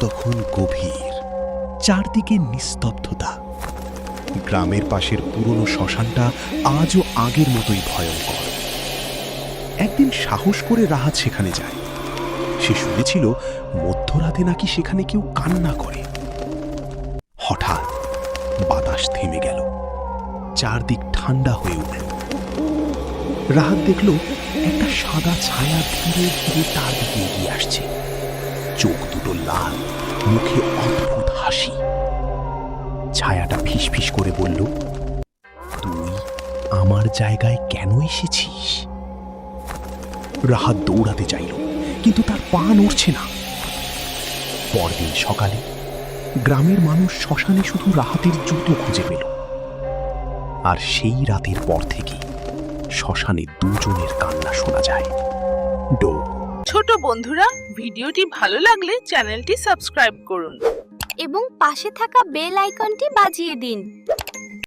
তখন গভীর, চারদিকে নিস্তব্ধতা। গ্রামের পাশের পুরনো শ্মশানটা আজও আগের মতোই ভয়ঙ্কর। একদিন সাহস করে রাহাত সেখানে যায়। সে শুনেছিল মধ্যরাতে নাকি সেখানে কেউ কান্না করে। হঠাৎ বাতাস থেমে গেল, চারদিক ঠান্ডা হয়ে উঠল। রাহাত দেখল একটা সাদা ছায়া ধীরে ধীরে তার দিকে এগিয়ে আসছে। চোখ দুটো লাল, মুখে অদ্ভুত হাসি। ছায়াটা ফিসফিস করে বলল, তুই আমার জায়গায় কেন এসেছিস? রাহাত দৌড়াতে চাইল, কিন্তু তার পা নড়ছে না। পরদিন সকালে গ্রামের মানুষ শ্মশানে শুধু রাহাতের জুতো খুঁজে পেল। আর সেই রাতের পর থেকে শ্মশানে দুজনের কান্না শোনা যায়। ডো। ছোট বন্ধুরা, ভিডিওটি ভালো লাগলে চ্যানেলটি সাবস্ক্রাইব করুন এবং পাশে থাকা বেল আইকনটি বাজিয়ে দিন।